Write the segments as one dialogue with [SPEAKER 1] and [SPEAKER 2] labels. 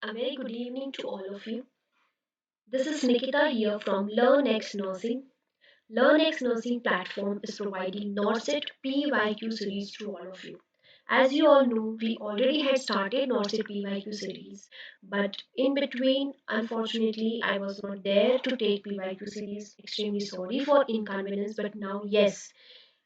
[SPEAKER 1] A very good evening to all of you. This is Nikita here from LearnX Nursing. LearnX Nursing platform is providing NORCET PYQ series to all of you. As you all know, we already had started NORCET PYQ series, but in between, unfortunately, I was not there to take PYQ series. Extremely sorry for inconvenience, but now, yes,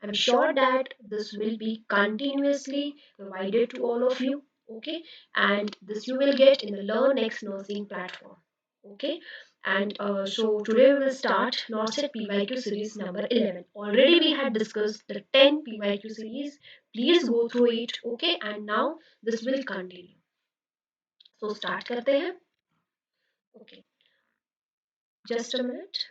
[SPEAKER 1] I'm sure that this will be continuously provided to all of you. Okay, and this you will get in the LearnX Nursing platform. Okay, and so today we will start NORCET PYQ series number 11. Already we had discussed the 10 PYQ series. Please go through it. Okay, and now this will continue. So start करते हैं. Okay, just a minute.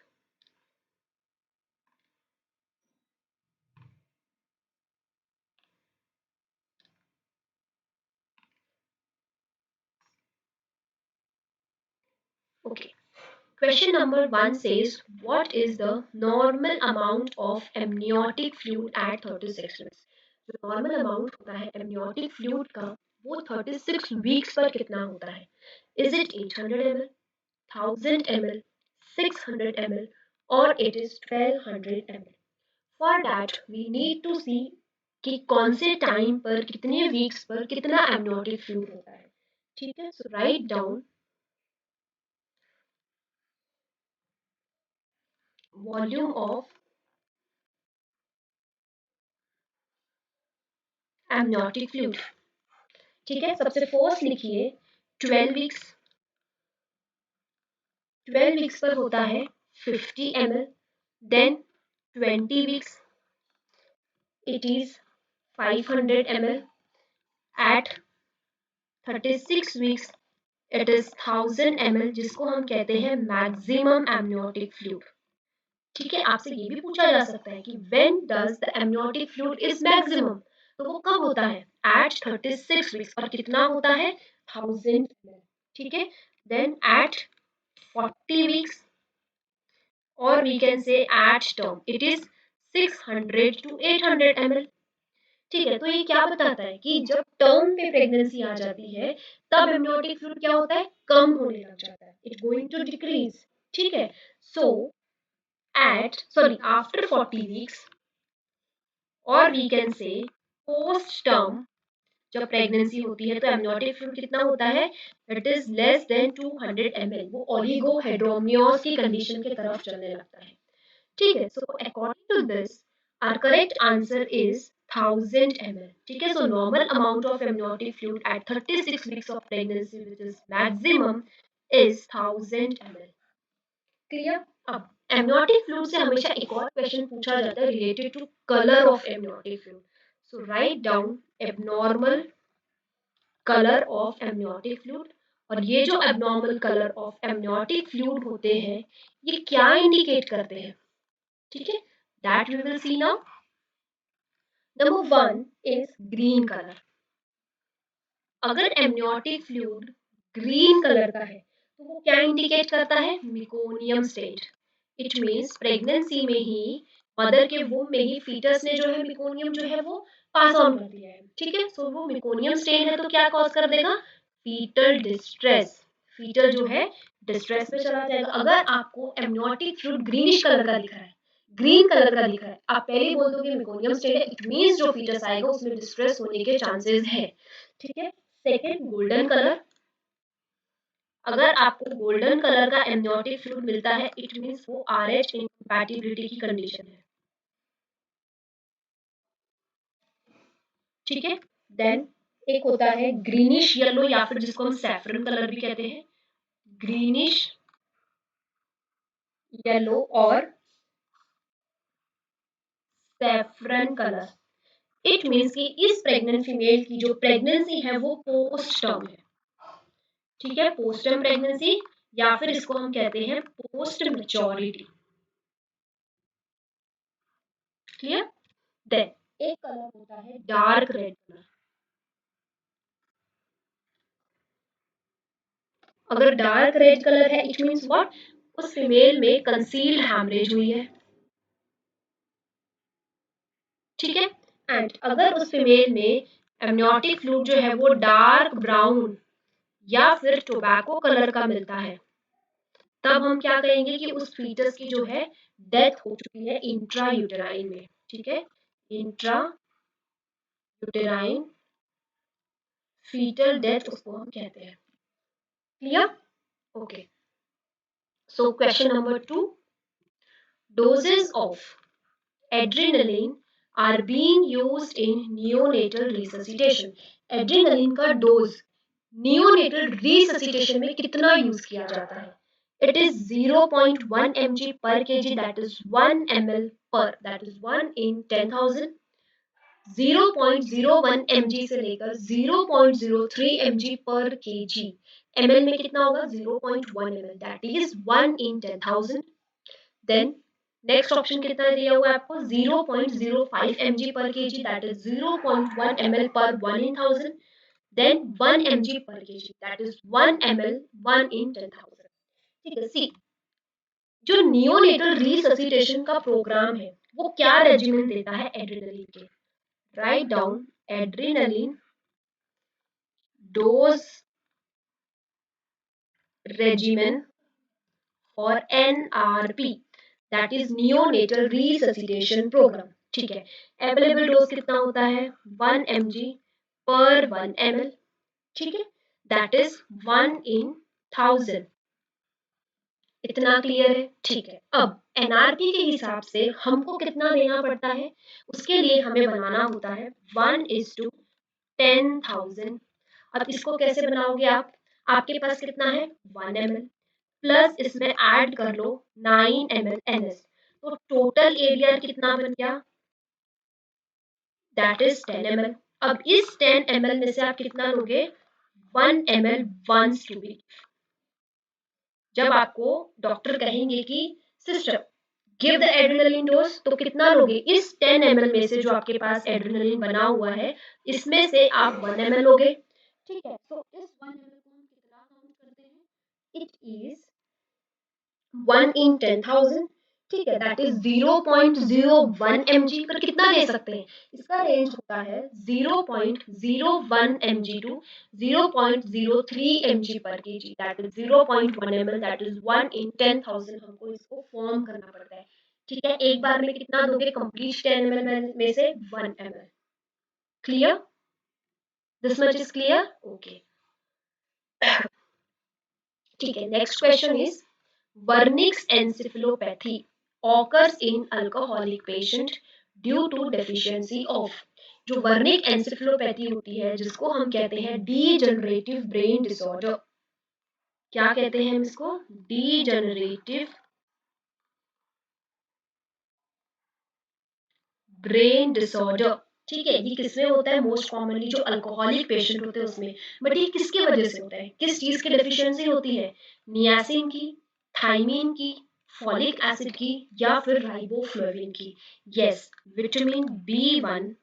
[SPEAKER 1] Okay. Question number one says, what is the normal amount of amniotic fluid at 36 weeks? जो normal amount होता है amniotic fluid का वो 36 weeks पर कितना होता है? Is it 800 ml, 1000 ml, 600 ml, or it is 1200 ml? For that, we need to see कि कौन से टाइम पर कितने वीक्स पर कितना amniotic fluid होता है. ठीक है, so write down volume of amniotic fluid. ठीक है, सबसे फर्स्ट लिखिए 12 वीक्स. 12 वीक्स पर होता है 50 ml. Then 20 weeks it is 500 ml. At 36 weeks it is 1000 ml, जिसको हम कहते हैं मैक्सिमम एमनियोटिक फ्लूइड. ठीक है, आपसे ये भी पूछा जा सकता है कि when does the amniotic fluid is maximum, तो वो कब होता है? At 36 weeks. और कितना होता है? 1000 ml. ठीक है, then at 40 weeks, or we can say at term it is 600 to 800 ml. ठीक है, तो ये क्या बताता है कि जब टर्म पे प्रेगनेंसी आ जाती है तब एमनियोटिक फ्लूइड क्या होता है? कम होने लग जाता है. It going to decrease. ठीक है, सो आफ्टर 40 वीक्स, और we can say post term, जब प्रेगनेंसी होती है तो एमनियोटिक फ्लूइड कितना होता है? It is less than 200 ml. वो ओलिगोहेड्रोमियोस की कंडीशन की तरफ चलने लगता है. ठीक है, so according to this our correct answer is 1000 ml. ठीक है, so normal amount of amniotic fluid at 36 weeks of pregnancy which is maximum is 1000 ml. Clear? अब एमनियोटिक फ्लूइड से हमेशा एक और क्वेश्चन पूछा जाता है related to colour of amniotic fluid. So write down abnormal colour of amniotic fluid. और ये जो abnormal colour of amniotic fluid होते हैं, ये क्या इंडिकेट करते हैं? ठीक है, that we will see now. Number one is green colour. अगर एमनियोटिक फ्लूइड ग्रीन कलर का है तो वो क्या इंडिकेट करता है? Meconium stained. It means pregnancy में ही मदर के वूम में ही फीटस ने जो है मिकोनियम जो है वो पास ऑन कर दिया है. ठीक है, सो वो मिकोनियम स्टेन है तो क्या कॉज कर देगा? Fetal distress. फीटल जो है डिस्ट्रेस में चला जाएगा. अगर आपको एमनियोटिक फ्लूइड ग्रीनिश कलर का दिख रहा है, ग्रीन कलर का दिख रहा है, आप पहले ही बोल दोगे मिकोनियम स्टेट है. इट मीन्स जो फीटस आएगा उसमें डिस्ट्रेस होने के चांसेस है. ठीक है, सेकेंड गोल्डन कलर. अगर आपको गोल्डन कलर का एमनियोटिक फ्लूइड मिलता है इट मींस वो आरएच इनकम्पैटिबिलिटी की कंडीशन है. ठीक है, देन एक होता है ग्रीनिश येलो, या फिर जिसको हम सैफरन कलर भी कहते हैं. ग्रीनिश येलो और सैफरन कलर. इट मींस कि इस प्रेग्नेंट फीमेल की जो प्रेगनेंसी है वो पोस्ट टर्म है. ठीक है, पोस्ट टर्म प्रेगनेंसी, या फिर इसको हम कहते हैं पोस्ट मैच्योरिटी. क्लियर? देन एक कलर होता है डार्क रेड कलर. अगर डार्क रेड कलर है इट मींस व्हाट? उस फीमेल में कंसील्ड हैमरेज हुई है. ठीक है, एंड अगर उस फीमेल में एमनियोटिक फ्लूइड जो है वो डार्क ब्राउन या फिर टोबैको कलर का मिलता है, तब हम क्या कहेंगे कि उस फीटस की जो है डेथ हो चुकी है इंट्रा यूटेराइन में। ठीक है, इंट्रा यूटेराइन फीटल डेथ उसको हम कहते हैं। Clear? Okay, so question number 2, doses of adrenaline are being used in neonatal resuscitation। Adrenaline का डोज नियोनेटल रिससिटेशन में कितना यूज किया जाता है? It is 0.1 mg per kg, that is 1 ml पर, दैट इज 1 in 10,000। 0.01 mg से लेकर 0.03 mg पर kg, ml में कितना होगा? 0.1 ml, that is 1 in 10,000। Then next option कितना दिया हुआ है आपको? 0.05 mg पर kg, दैट इज 0.1 ml पर 1 in 1000। Then 1 mg per kg, that is 1 ml 1 in 10,000। ठीक है, सी जो नियोनेटल रिससिटेशन का प्रोग्राम है वो क्या रेजिमेंट देता है एड्रेनलिन के? Write down adrenaline dose regiment और NRP, that is neonatal resuscitation programme. ठीक है, अवेलेबल डोज कितना होता है? 1 mg पर 1 ml। ठीक है, दैट इज 1 in 1000। इतना क्लियर है? ठीक है, अब NRP के हिसाब से हमको कितना देना पड़ता है? उसके लिए हमें बनाना होता है 1:10,000। अब इसको कैसे बनाओगे आप? आपके पास कितना है? 1 ml प्लस इसमें ऐड कर लो 9 ml NS, तो टोटल एरिया कितना बन गया? That is 10 ml। अब इस 10 ml में से आप कितना लोगे? 1 ml वंस टू बी। जब आपको डॉक्टर कहेंगे कि sister give the adrenaline dose, तो कितना लोगे? इस 10 ml में से जो आपके पास एड्रेनलिन बना हुआ है इसमें से आप 1 ml लोगे। ठीक है, तो इस 1 ml को हम कितना काउंट करते हैं? It is 1 in 10,000। ठीक है, दैट इज 0.01 mg पर कितना दे सकते हैं? इसका रेंज होता है 0.01 mg टू 0.03 mg पर kg, that is 0.1 ml, that is 1 in 10,000। हमको इसको फॉर्म करना पड़ता है। ठीक है, एक बार में कितना दोगे? कंप्लीट 10 ml में से 1 ml। Clear? This much is clear? Okay, ठीक है, next question is Wernicke's encephalopathy occurs in alcoholic patient due to deficiency of। जो वर्निक एंसेफेलोपैथी होती है जिसको हम कहते हैं डीजनरेटिव ब्रेन डिसऑर्डर। क्या कहते हैं हम इसको? Degenerative brain disorder. ठीक है, ये किसमें होता है? मोस्ट कॉमनली जो अल्कोहलिक पेशेंट होते हैं उसमें। बट ये किसकी वजह से होता है? किस चीज की डेफिशिएंसी होती है? नियासिन की, थाइमिन की, फॉलिक एसिड की, या फिर राइबोफ्लाविन की? यस, विटामिन B1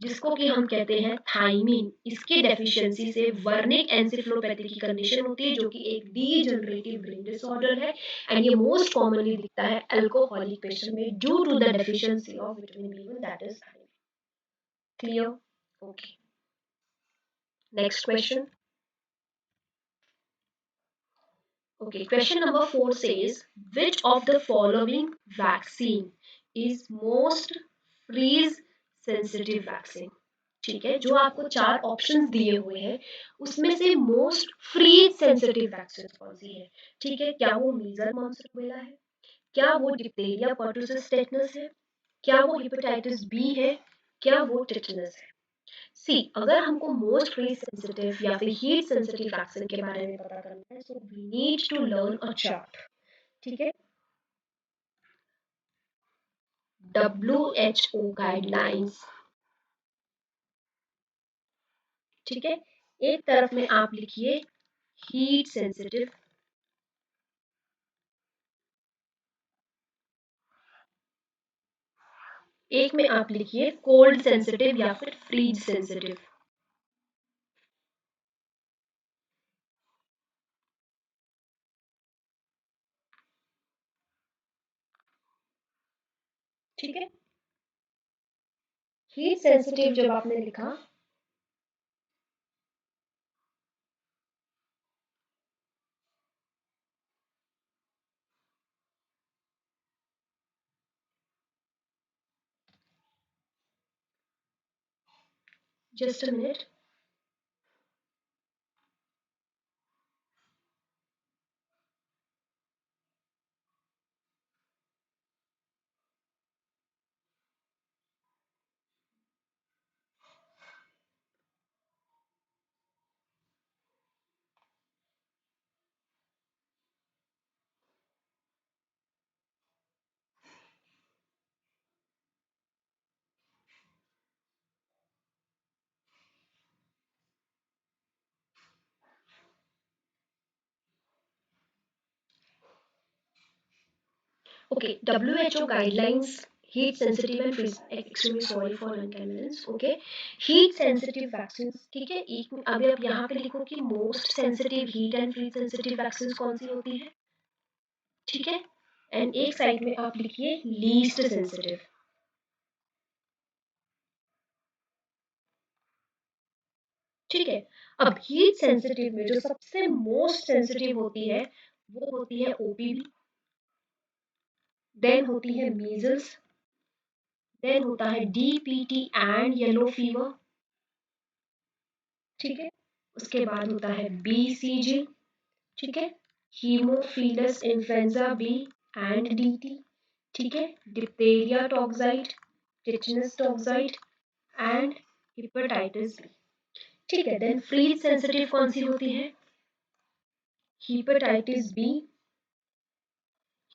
[SPEAKER 1] जिसको कि हम कहते हैं थाइमिन, इसकी डेफिशिएंसी से वर्निक एंसेफेलोपैथी की कंडीशन होती है जो कि एक डीजनरेटिव ब्रेन डिसऑर्डर है, एंड ये मोस्ट कॉमनली दिखता है अल्कोहलिक पेशेंट में due to the deficiency of vitamin B1, that is thiamine. Clear? Okay, next question. Okay, question number 4 says, which of the following vaccine is most freeze sensitive vaccine? ठीक है, जो आपको 4 options दिए हुए हैं उसमें से मोस्ट फ्रीज सेंसिटिव वैक्सीन कौन सी है? ठीक है, क्या वो मीजल मम्स रूबेला है? क्या वो डिप्थीरिया पर्टुसिस टेटनस है? क्या वो हेपेटाइटिस बी है? क्या वो टिटनस है? सी, अगर हमको मोस्ट फ्रीज सेंसिटिव या फिर हीट सेंसिटिव वैक्सीन के बारे में पता करना है, so we need to learn a chart. ठीक है, WHO गाइडलाइंस। ठीक है, एक तरफ में आप लिखिए हीट सेंसिटिव, एक में आप लिखिए कोल्ड सेंसिटिव या फिर फ्रीज सेंसिटिव। ठीक है, हीट सेंसिटिव जब आपने लिखा just a minute. Okay, WHO guidelines, heat sensitive and freeze, extremely sorry for inconvenience. Okay, heat sensitive vaccines, ठीक है। एक अभी आप यहाँ पे लिखो कि most sensitive heat and freeze sensitive vaccine कौन सी होती है, ठीक है। एंड एक साइड में आप लिखिए लीस्ट सेंसिटिव, ठीक है। अब हीट सेंसिटिव में जो सबसे मोस्ट सेंसिटिव होती है वो होती है ओपीवी, देन होती है मीजल्स, देन होता है डीपीटी एंड येलो फीवर, ठीक है। उसके बाद होता है बीसीजी, ठीक है, haemophilus influenza B and DT, ठीक है, diphtheria toxoid, tetanus toxoid and hepatitis B, ठीक है। देन फ्रीज सेंसिटिव कौन सी होती है, hepatitis B,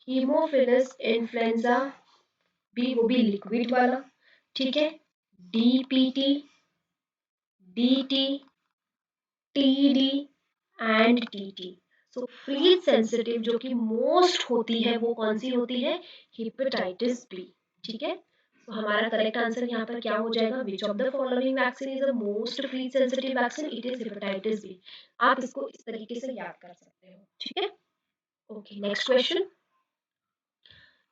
[SPEAKER 1] haemophilus influenza B वो भी लिक्विड वाला, ठीक है, DPT, DT, TD and TT. So freeze sensitive जो कि मोस्ट होती है वो कौन सी होती है, हेपेटाइटिस बी, ठीक है। तो हमारा करेक्ट आंसर यहाँ पर क्या हो जाएगा, which of the following vaccine is the most freeze sensitive vaccine, it is hepatitis B. आप इसको इस तरीके से याद कर सकते हो, ठीक है। Okay, next question.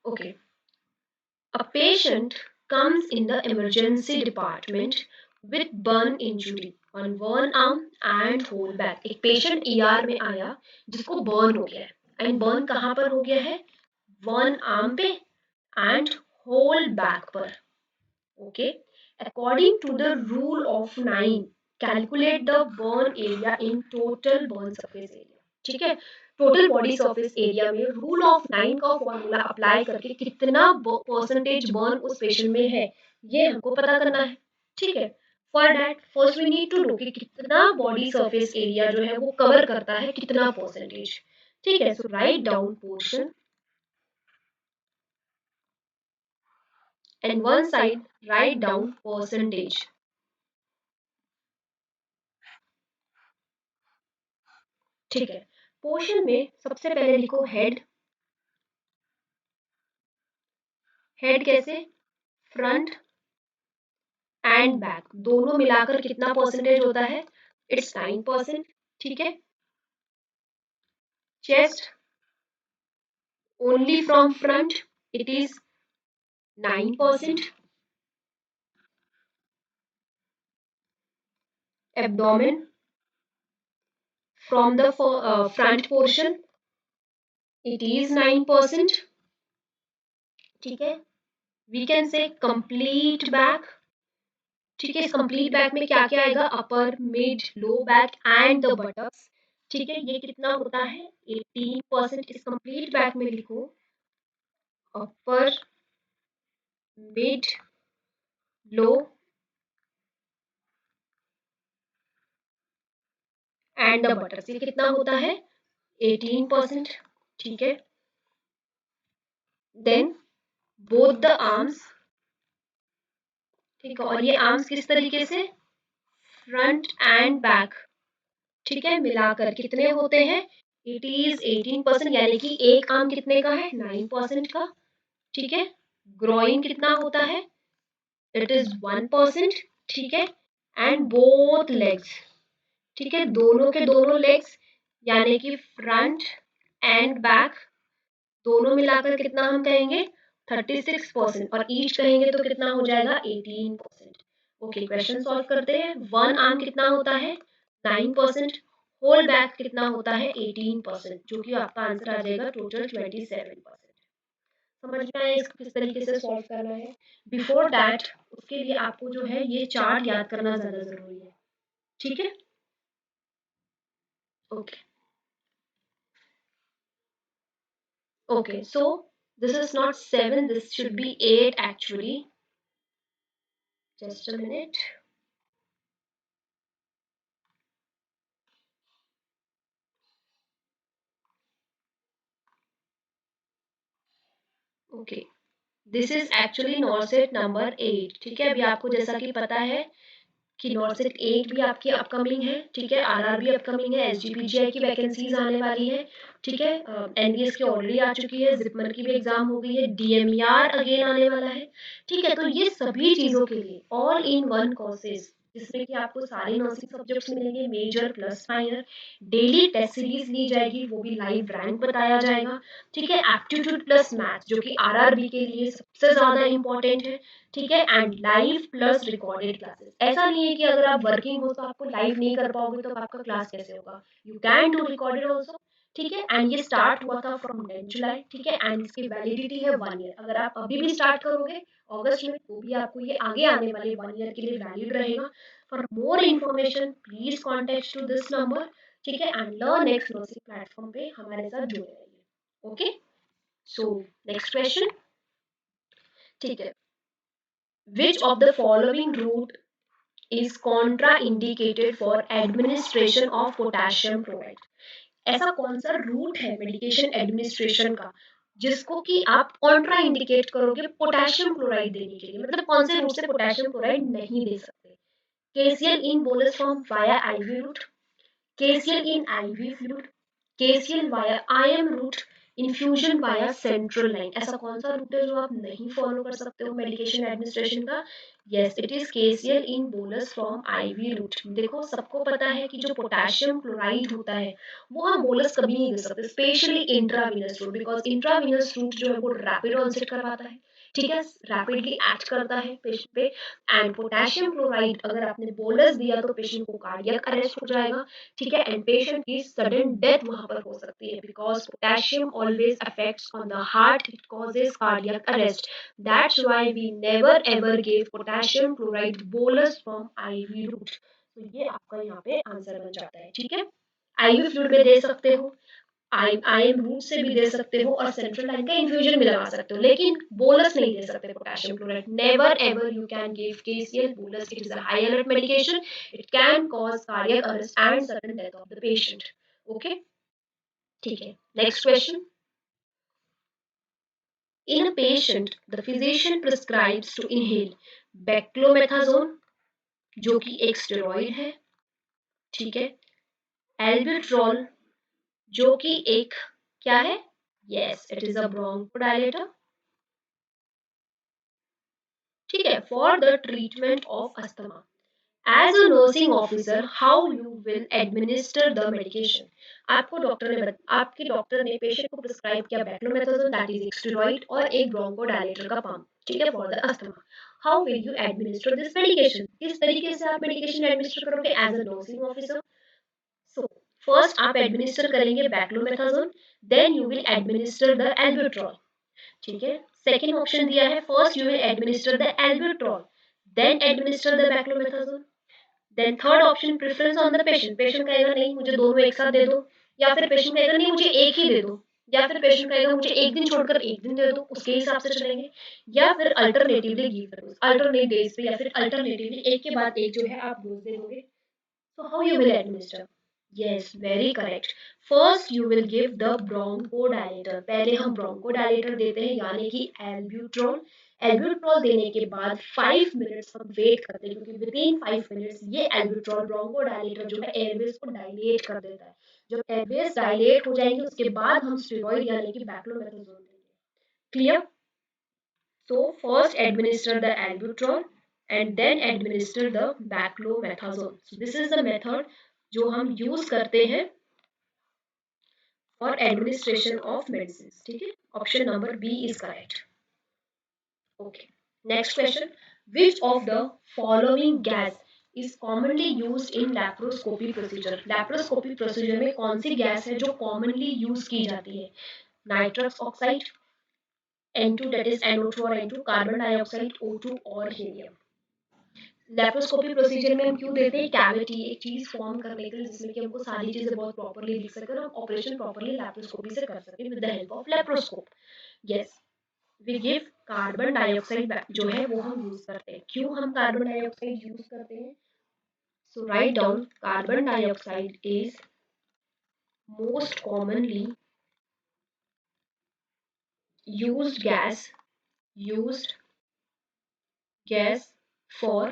[SPEAKER 1] Okay, a patient comes in the emergency department with burn injury on one arm and whole back। एक पेशेंट ईआर में आया जिसको बर्न हो गया है, एंड बर्न कहाँ पर हो गया है, वन आर्म पे एंड होल बैक पर। Okay, according to the rule of 9 calculate the burn area in total burn surface area, ठीक है। टोटल बॉडी सरफेस एरिया में रूल ऑफ 9 का फॉर्मूला अप्लाई करके कितना परसेंटेज बर्न उस पेशेंट में है ये हमको पता करना है, ठीक है। For that first we need to know कि कितना बॉडी सरफेस एरिया जो है वो कवर करता है, कितना परसेंटेज, ठीक है। So write down portion and one side write down percentage, ठीक है। पोर्शन में सबसे पहले लिखो हेड, हेड कैसे, फ्रंट एंड बैक दोनों मिलाकर कितना परसेंटेज होता है, इट्स 9%, ठीक है। Chest only from front it is 9%, abdomen from the front portion it is 9%, ठीक है। We can say complete back, ठीक है। इस कंप्लीट बैक में क्या क्या आएगा, upper mid low back and the buttocks, ठीक है। ये कितना होता है 18%। इस कंप्लीट बैक में लिखो अपर mid low and the buttocks, ये कितना होता है 18%, ठीक है। देन बोथ द आर्म्स, ठीक है। और ये आर्म्स किस तरीके से, फ्रंट एंड बैक, ठीक है, मिलाकर कितने होते हैं, इट इज 18%, यानी कि एक आर्म कितने का है 9% का, ठीक है। ग्रोइन कितना होता है, इट इज 1%, ठीक है। एंड बोथ लेग्स, ठीक है, दोनों के दोनों लेग्स यानी कि फ्रंट एंड बैक दोनों मिलाकर कितना हम कहेंगे 36%, और ईच कहेंगे तो कितना हो जाएगा 18%। ओके, क्वेश्चन सॉल्व करते हैं। वन आर्म कितना होता है 9%, होल बैक कितना होता है 18%, जो कि आपका आंसर आ जाएगा टोटल 27%। समझ में आया इसको किस तरीके से सॉल्व करना है? बिफोर दैट उसके लिए आपको जो है ये चार्ट याद करना ज़्यादा ज़रूरी है, ठीक है? Okay, okay, so this is not 7, this should be 8 actually. Just a minute. Okay, this is actually नॉर्सेट number 8, ठीक है? अभी आपको जैसा कि पता है कि नॉर्सेट 8 भी आपकी अपकमिंग है, ठीक है? आरआरबी अपकमिंग है, एसजीपीजीआई की वैकेंसीज आने वाली है, ठीक है? एनवीएस की ऑलरेडी आ चुकी है, जिपमर की भी एग्जाम हो गई है, डीएमईआर अगेन आने वाला है, ठीक है? तो ये सभी चीजों के लिए ऑल इन वन कोर्सेज जिसमें कि आपको सारे नर्सिंग सब्जेक्ट्स मिलेंगे, major plus minor, daily test series ली जाएगी, वो भी लाइव रैंक बताया जाएगा, ठीक है? एप्टीट्यूड प्लस मैथ्स जो कि आरआरबी के लिए सबसे ज्यादा इंपॉर्टेंट है, ठीक है? And live plus recorded classes. ऐसा नहीं है कि अगर आप वर्किंग हो तो आपको लाइव नहीं कर पाओगे तो आपका क्लास कैसे होगा? You can do recorded also, ठीक है? एंड ये स्टार्ट हुआ था फ्रॉम 10 जुलाई, ठीक है? एंड इसकी वैलिडिटी है 1 ईयर। अगर आप अभी भी स्टार्ट करोगे अगस्त में तो भी आपको ये आगे आने वाले 1 ईयर के लिए वैलिड रहेगा। For more information please contact to this number, ठीक है? And learn X nursing platform पे हमारे साथ जुड़े रहिए। ओके, सो नेक्स्ट क्वेश्चन, ठीक है? Which of the following route is contraindicated for administration of potassium chloride? ऐसा कौन सा रूट है मेडिकेशन एडमिनिस्ट्रेशन का जिसको कि आप कॉन्ट्रा इंडिकेट करोगे पोटेशियम क्लोराइड देने के लिए? मतलब कौन से रूट से पोटेशियम क्लोराइड नहीं दे सकते? KCL in bolus form via IV route, KCL in IV fluid, KCL via IM route, infusion via central line. ऐसा कौन सा रूट है जो आप नहीं फॉलो कर सकते हो मेडिकेशन एडमिनिस्ट्रेशन का? Yes, it is KCL in bolus from IV root. देखो सबको पता है कि जो पोटेशियम क्लोराइड होता है वो हम बोलस कभी नहीं दे सकते, specially intravenous route, because intravenous route जो है वो रैपिड ऑनसेट करवाता है, ठीक है? रैपिडली एक्ट करता है पेशेंट पे। एंड पोटेशियम क्लोराइड अगर आपने बोलस दिया तो पेशेंट को कार्डियक अरेस्ट हो जाएगा, ठीक है? एंड पेशेंट की सडन डेथ वहां पर हो सकती है, because potassium always affects on the heart, it causes cardiac arrest. That's why we never ever give potassium chloride bolus from IV route. तो ये आपका यहाँ पे आंसर बन जाता है, ठीक है? आईवी फ्लूइड में दे सकते हो, आईएम रूट से भी दे सकते हो, और सेंट्रल लाइन का इन्फ्यूजन भी लगा सकते हो, लेकिन बोलस नहीं दे सकते potassium chloride. Never ever you can give KCL bolus, it is a high alert medication, it can cause cardiac arrest and sudden death of the patient. Okay, ठीक है? Next question, in a patient the physician prescribes to inhale beclomethasone जो कि एक steroid है, ठीक है? एल्ब्यूट्रॉल जो कि एक क्या है? Yes, it is a bronchodilator, ठीक है? For the treatment of asthma. As a nursing officer how you will administer the medication? आपके डॉक्टर ने पेशेंट को प्रिस्क्राइब किया बेक्लोमेथाजोन, दैट इज एक स्टेरॉइड और एक ब्रोंकोडायलेटर का पंप, ठीक है? For the asthma, how will you administer this medication? किस तरीके से आप मेडिकेशन एडमिनिस्टर करोगे as a nursing officer? So first आप एडमिनिस्टर करेंगे बेक्लोमेथाजोन, then you will administer the albuterol, ठीक है? सेकेंड ऑप्शन दिया है, first you will administer the albuterol, then administer the beclomethasone. Then third option, preference on the patient, patient कहेगा नहीं मुझे दोनों एक साथ दे दो, या फिर पेशेंट कहेगा नहीं मुझे एक ही दे दो, या फिर पेशेंट कहेगा मुझे एक दिन छोड़कर एक दिन दे दो, उसके हिसाब से चलेंगे। या फिर alternatively give the dose, alternate days पे, या फिर अल्टरनेटिवली एक के बाद एक जो है आप डोज दे दोगे। So how you will administer? Yes, very correct. First you will give the bronchodilator. पहले हम bronchodilator देते हैं यानी कि albuterol. Albuterol देने के बाद 5 मिनट्स हम वेट करते हैं, क्योंकि विदिन 5 मिनट्स ये albuterol bronchodilator जो है एयरवेज को डायलेट कर देता है। जब एयरवेज डायलेट हो जाएंगे उसके बाद हम स्टेरॉइड यानी कि बैक्लोमेथाजोन देंगे। Clear? So first administer the albuterol and then administer the beclomethasone. So this is the method जो हम यूज करते हैं for administration of medicines. ठीक है? Option number B is correct. Okay. Next question. Which of the following gas is commonly used in laparoscopy procedure? Laparoscopy procedure में कौन सी gas है जो commonly use की जाती है? Nitrous oxide, N2 that is NO2 और N2, कार्बन डाइऑक्साइड O2 और helium. Laparoscopy procedure में हम क्यों देते हैं? कैविटी, एक चीज फॉर्म करने के लिए जिसमें कि हमको सारी चीजें बहुत प्रॉपर्ली दिख सके और हम ऑपरेशन प्रॉपर्ली लेप्रोस्कोपी से कर सके with the help of laparoscope. Yes, we give carbon dioxide जो है वो हम यूज करते हैं। क्यों हम कार्बन डाइऑक्साइड यूज करते हैं? So write down, carbon dioxide is most commonly used gas for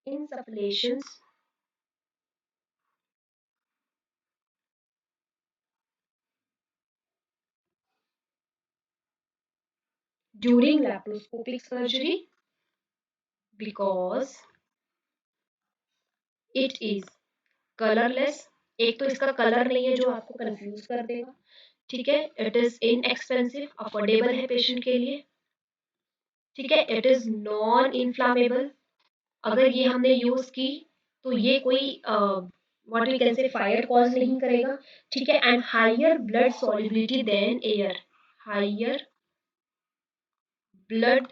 [SPEAKER 1] insufflations during laparoscopic surgery because it is colorless। एक तो इसका कलर नहीं है जो आपको कंफ्यूज कर देगा, ठीक है। इट इज इनएक्सपेंसिव, अफोर्डेबल है पेशेंट के लिए, ठीक है। इट इज नॉन इन्फ्लामेबल, अगर ये हमने यूज की तो ये कोई what we can say fire cause नहीं करेगा, ठीक है। And higher blood solubility than air, higher blood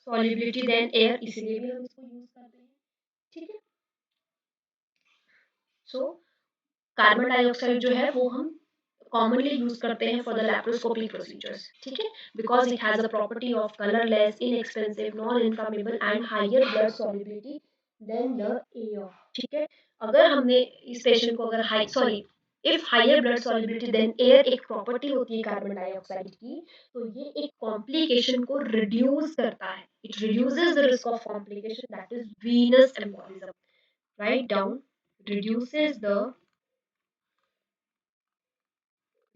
[SPEAKER 1] solubility than air, इसलिए भी हम इसको यूज करते हैं, ठीक है। सो कार्बन डाइऑक्साइड जो है वो हम कॉमनली यूज करते हैं फॉर द लैप्रोस्कोपिक प्रोसीजर्स, ठीक है, because it has a property of colourless, inexpensive, non inflammable and higher blood solubility than the air, ठीक है। अगर हमने इस पेशेंट को अगर high sorry if higher blood solubility than air एक प्रॉपर्टी होती है कार्बन डाइऑक्साइड की, तो ये एक कॉम्प्लिकेशन को रिड्यूस करता है, it reduces the risk of complication that is venous embolism। Write down, reduces the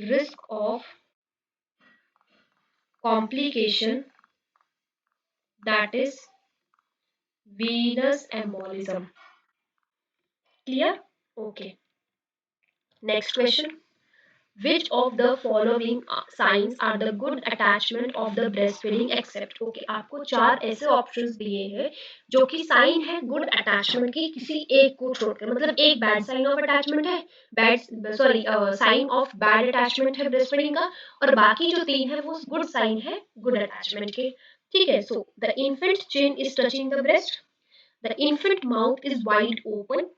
[SPEAKER 1] risk of complication that is venous embolism। Clear? Okay. Next question. Which of the following signs are the good attachment of the breastfeeding except? Okay, आपको चार ऐसे options दिए हैं जो कि sign है good attachment की, किसी एक को छोड़कर, मतलब एक बैड साइन ऑफ अटैचमेंट है, bad sorry sign of bad attachment है ब्रेस्ट फीडिंग का, और बाकी जो तीन है वो गुड साइन है गुड अटैचमेंट के, ठीक है। So the infant chin is touching the breast, the infant mouth is wide open,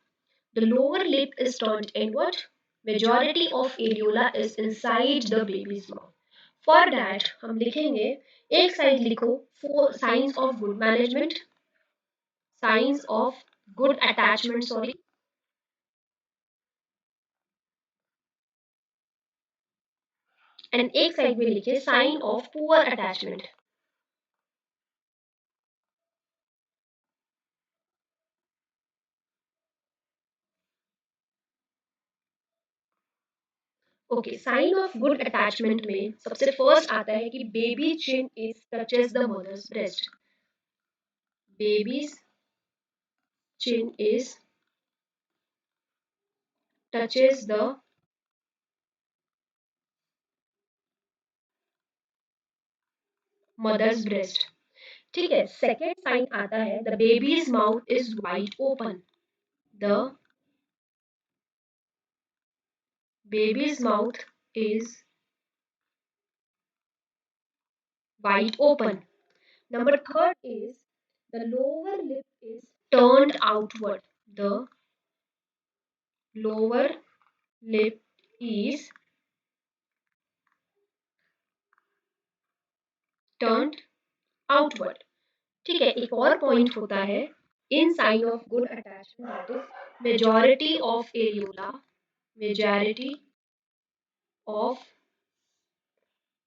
[SPEAKER 1] the lower lip is turned inward. Majority of areola is inside the baby's mouth. For that हम लिखेंगे, एक side लिखो four signs of good management, signs of good attachment, sorry, and एक साइड में लिखिए sign of poor attachment। Okay, sign of good attachment में सबसे फर्स्ट आता है कि baby chin is touches the mother's breast, baby's chin is touches the mother's breast, ठीक है। सेकेंड साइन आता है the baby's mouth is wide open, the baby's mouth is wide open. Number third is the lower lip is turned outward, the lower lip is turned outward, ठीक है। एक और point होता है in sign of good attachment, that is majority of areola, majority of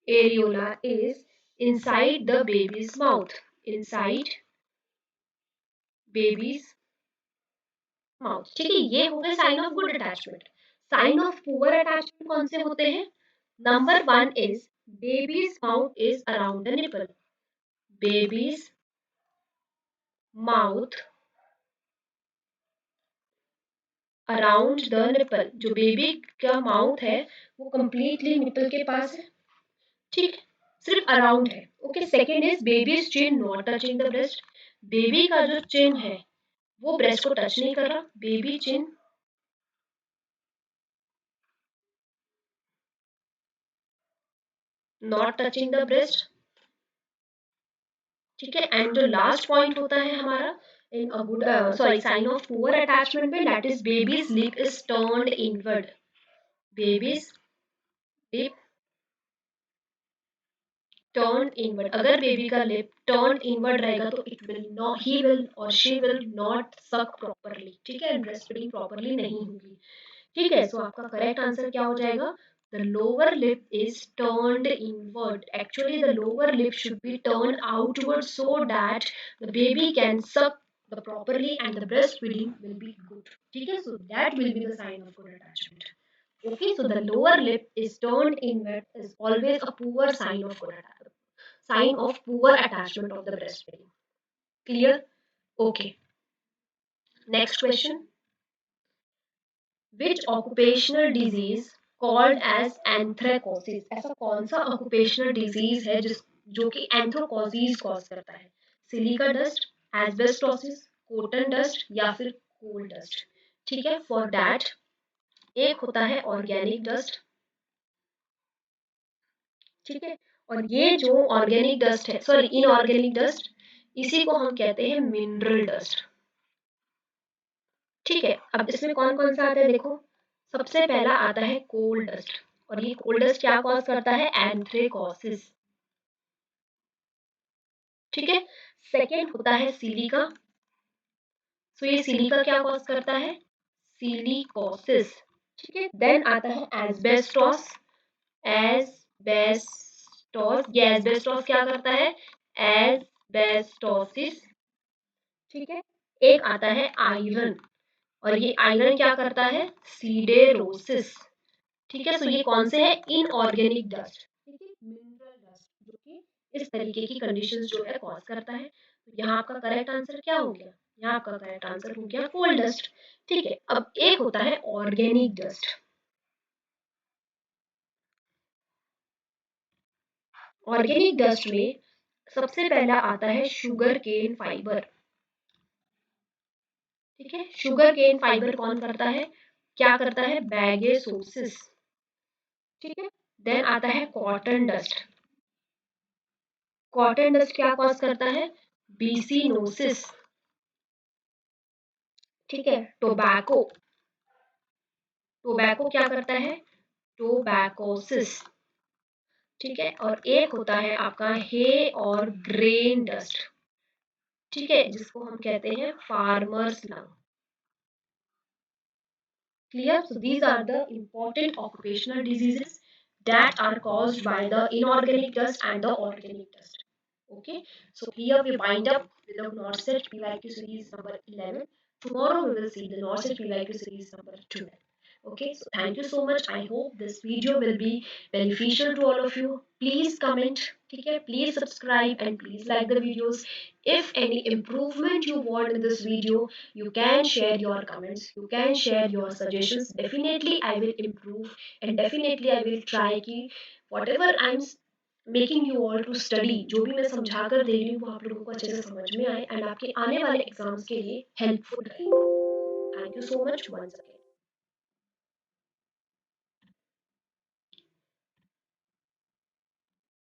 [SPEAKER 1] areola is inside the baby's mouth, inside baby's mouth, ठीक है। ये हो गए sign of good attachment. Sign of poor attachment कौन से होते हैं? Number one is baby's mouth is around the nipple, baby's mouth around the nipple, जो बेबी का माउथ है वो कंप्लीटली निपल के पास है, ठीक, सिर्फ अराउंड है, okay. Second is babies chin not touching the breast, baby का जो चिन है वो ब्रेस्ट को टच नहीं कर रहा, baby chin not touching the breast, ठीक है। एंड जो लास्ट पॉइंट होता है हमारा in a good sorry sign of poor attachment में, that is baby's lip is turned inward, baby's lip turn inward. अगर बेबी का लिप टर्न इनवर्ड रहेगा तो it will not, he will or she will not suck properly, ठीक है, breast feeding properly नहीं होगी, ठीक है। सो आपका करेक्ट आंसर क्या हो जाएगा? The lower lip is turned inward, actually the lower lip should be turn outward so that the baby can suck the properly and the breast feeding will be good, ठीक है। So that will be the sign of good attachment. Okay, so the lower lip is turned inward is always a poor sign of good attachment, sign of poor attachment of the breastfeeding. Clear? Okay. Next question. Which occupational disease called as anthracosis? ऐसा कौन सा occupational disease है जिस जो कि anthracosis cause करता है? Silica dust, asbestosis, cotton dust या फिर coal dust? ठीक है, for that एक होता है organic dust, ठीक है, और ये जो ऑर्गेनिक डस्ट है, सॉरी इनऑर्गेनिक डस्ट, इसी को हम कहते हैं मिनरल डस्ट, ठीक है। अब इसमें कौन कौन सा आता है देखो, सबसे पहला आता है कोल डस्ट, और ये कोल डस्ट क्या कॉज करता है? एंथ्रेकोसिस, ठीक है। सेकेंड होता है सिलिका, सो ये सिलिका क्या कॉज करता है? सिलिकोसिस, ठीक है। देन आता है एस्बेस्टोस, एस्बेस्टोस, ये एस्बेस्टोस क्या करता है? एस्बेस्टोसिस, ठीक है। एक आता है आयरन, और ये आयरन क्या करता है? सीडेरोसिस, ठीक है। सो ये कौन से है? इनऑर्गेनिक डस्ट, ठीक है, मिनरल डस्ट, जो कि इस तरीके की कंडीशंस जो है कॉज करता है। तो यहाँ आपका करेक्ट आंसर क्या हो गया? यहाँ आपका करेक्ट आंसर हो गया कोल डस्ट, ठीक है। अब एक होता है ऑर्गेनिक डस्ट, ऑर्गेनिक डस्ट में सबसे पहला आता है शुगर केन फाइबर, ठीक है। शुगर केन फाइबर कौन करता है? क्या करता है? बैगेसोसिस, ठीक है। देन आता है कॉटन डस्ट, कॉटन डस्ट क्या कॉज करता है? बीसीनोसिस, ठीक है। टोबैको, टोबैको क्या करता है? टोबैकोसिस, ठीक है। और एक होता है आपका हे और ग्रेन डस्ट, ठीक है, जिसको हम कहते हैं farmers lung. Clear? So these are the important occupational diseases that are caused by the inorganic dust and the organic dust. Okay, so here we wind up with the Norset PYQ series number 11. Tomorrow we will see the Norset PYQ series number 12. Okay, so thank you so much. I hope this video will be beneficial to all of you. Please comment, okay? Please subscribe and please like the videos. If any improvement you want in this video, you can share your comments, you can share your suggestions. Definitely I will improve, and definitely I will try कि whatever I'm making you all to study, जो भी मैं समझा कर दे रही हूँ वो आप लोगों को अच्छे से समझ में आए एंड आपके आने वाले एग्जाम्स के लिए हेल्पफुल रहे। Thank you so much once again.